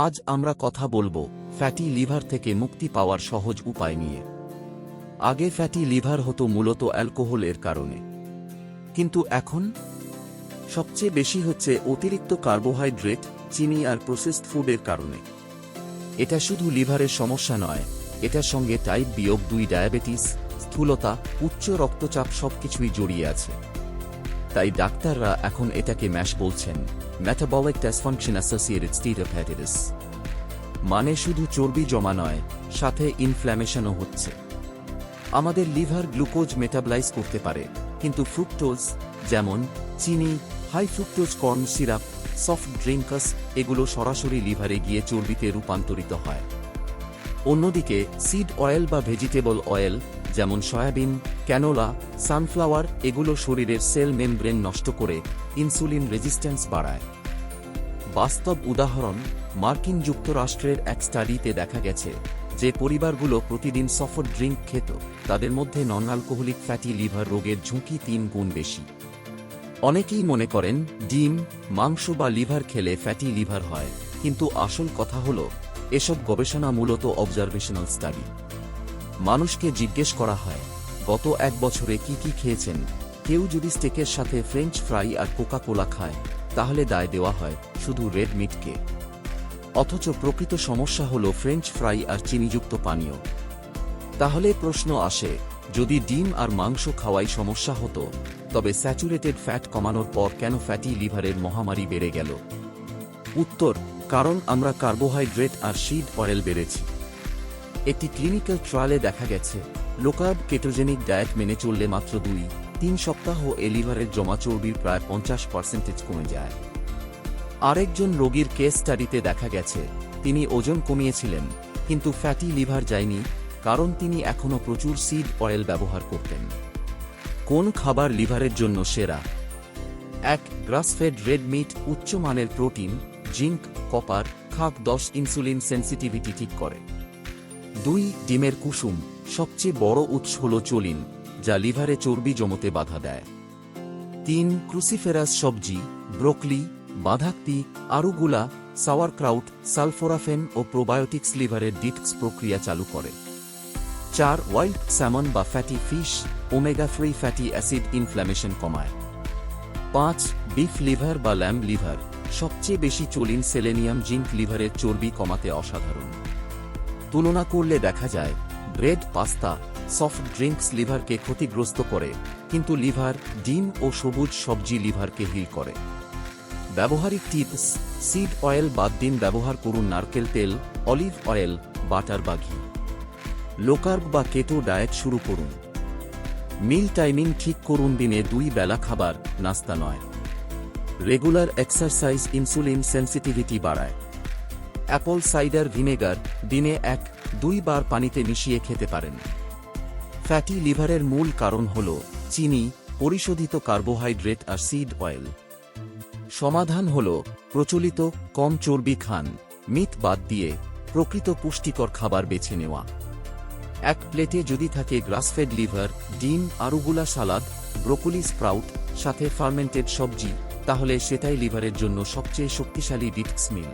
আজ আমরা কথা বলবো ফ্যাটি লিভার থেকে মুক্তি পাওয়ার সহজ উপায় নিয়ে। আগে ফ্যাটি লিভার হতো মূলত অ্যালকোহলের কারণে, কিন্তু এখন সবচেয়ে বেশি হচ্ছে অতিরিক্ত কার্বোহাইড্রেট, চিনি আর প্রসেসড ফুডের কারণে। এটা শুধু লিভারের সমস্যা নয়, এটার সঙ্গে টাইপ 2 ডায়াবেটিস, স্থূলতা, উচ্চ রক্তচাপ সবকিছুই জড়িয়ে আছে। তাই ডাক্তাররা এখন এটাকে ম্যাশ বলছেন, মেটাবলিক ডিসফাংশন অ্যাসোসিয়েটেড স্টিটোহ্যাপাটাইটিস। মানে শুধু চর্বি জমা নয়, সাথে ইনফ্ল্যামেশনও হচ্ছে। আমাদের লিভার গ্লুকোজ মেটাবলাইজ করতে পারে, কিন্তু ফ্রুক্টোজ, যেমন চিনি, high fructose corn syrup, soft drinks, এগুলো সরাসরি লিভারে গিয়ে চর্বিতে রূপান্তরিত হয়। অন্যদিকে সিড অয়েল বা ভেজিটেবল অয়েল, যেমন সয়াবিন, ক্যানোলা, সানফ্লাওয়ার, এগুলো শরীরের সেল মেমব্রেন নষ্ট করে ইনসুলিন রেজিস্ট্যান্স বাড়ায়। বাস্তব উদাহরণ, মার্কিন যুক্তরাষ্ট্রের এক স্টাডিতে দেখা গেছে যে পরিবারগুলো প্রতিদিন সফট ড্রিঙ্ক খেত, তাদের মধ্যে নন অ্যালকোহলিক ফ্যাটি লিভার রোগের ঝুঁকি 3 গুণ বেশি। অনেকেই মনে করেন ডিম, মাংস বা লিভার খেলে ফ্যাটি লিভার হয়, কিন্তু আসল কথা হলো এসব গবেষণা মূলত অবজারভেশনাল স্টাডি। মানুষকে জিজ্ঞেস করা হয়, গত 1 বছরে কি কি খেয়েছেন? কেউ যদি স্টেকের সাথে ফ্রেঞ্চ ফ্রাই আর কোকা কোলা খায়, তাহলে দায় দেওয়া হয় শুধু রেড মিটকে। অথচ প্রকৃত সমস্যা হলো ফ্রেঞ্চ ফ্রাই আর চিনিযুক্ত পানীয়। তাহলে প্রশ্ন আসে, যদি ডিম আর মাংস খাওয়াই সমস্যা হতো, তবে স্যাচুরেটেড ফ্যাট কমানোর পর কেন ফ্যাটি লিভারের মহামারী বেড়ে গেল? উত্তর, কারণ আমরা কার্বোহাইড্রেট আর সিড অয়েল বেড়েছি। একটি ক্লিনিক্যাল ট্রায়ালে দেখা গেছে লো কার্ব কেটোজেনিক ডায়েট মেনে চললে মাত্র 2-3 সপ্তাহ লিভারের জমা চর্বির প্রায় 50% কমে যায়। আরেকজন রোগীর কেস স্টাডিতে দেখা গেছে তিনি ওজন কমিয়েছিলেন, কিন্তু ফ্যাটি লিভার যায়নি, কারণ তিনি এখনও প্রচুর সিড অয়েল ব্যবহার করতেন। কোন খাবার লিভারের জন্য সেরা? 1. গ্রাস-ফেড রেড মিট, উচ্চমানের প্রোটিন, জিঙ্ক, কপার, খাক 10 ইনসুলিন সেন্সিটিভিটি ঠিক করে। 2. ডিমের কুসুম, সবচেয়ে বড় উৎস হল চোলিন, যা লিভারে চর্বি জমতে বাধা দেয়। 3. ক্রুসিফেরাস সবজি, ব্রোকলি, বাঁধাকপি, আরুগুলা, সাওয়ারক্রাউট, সালফোরাফেন ও প্রোবায়োটিক্স লিভারের ডিটক্স প্রক্রিয়া চালু করে। 4. ওয়াইল্ড স্যামন বা fatty fish, omega 3 fatty acid inflammation কমায়। 5. বিফ লিভার বা ল্যাম্ব লিভার, সবচেয়ে বেশি চোলিন, সেলেনিয়াম, জিঙ্ক লিভারের চর্বি কমাতে অসাধারণ। তুলনা করলে দেখা যায় ব্রেড, পাস্তা, সফট ড্রিঙ্কস লিভারকে ক্ষতিগ্রস্ত করে, কিন্তু লিভার, ডিম ও সবুজ সবজি লিভারকে হিল করে। ব্যবহারিক টিপস: সিড অয়েল বাদ দিন, ব্যবহার করুন নারকেল তেল, অলিভ অয়েল, বাটার বা ঘি। লো কার্ব বা কেটো ডায়েট শুরু করুন। মিল টাইমিং ঠিক করুন, দিনে 2 বেলা খাবার, নাস্তা নয়। রেগুলার এক্সারসাইজ ইনসুলিন সেন্সিটিভিটি বাড়ায়। অ্যাপল সাইডার ভিনেগার দিনে 1-2 বার পানিতে মিশিয়ে খেতে পারেন। ফ্যাটি লিভারের মূল কারণ হল চিনি, পরিশোধিত কার্বোহাইড্রেট আর সিড অয়েল। সমাধান হল প্রচলিত কম চর্বি খান, মিট বাদ দিয়ে প্রকৃত পুষ্টিকর খাবার বেছে নেওয়া। 1 প্লেটে যদি থাকে গ্রাসফেড লিভার, ডিম, আরুগুলা সালাদ, ব্রোকলি স্প্রাউট, সাথে ফার্মেন্টেড সবজি, তাহলে সেটাই লিভারের জন্য সবচেয়ে শক্তিশালী ডিটক্স মিল।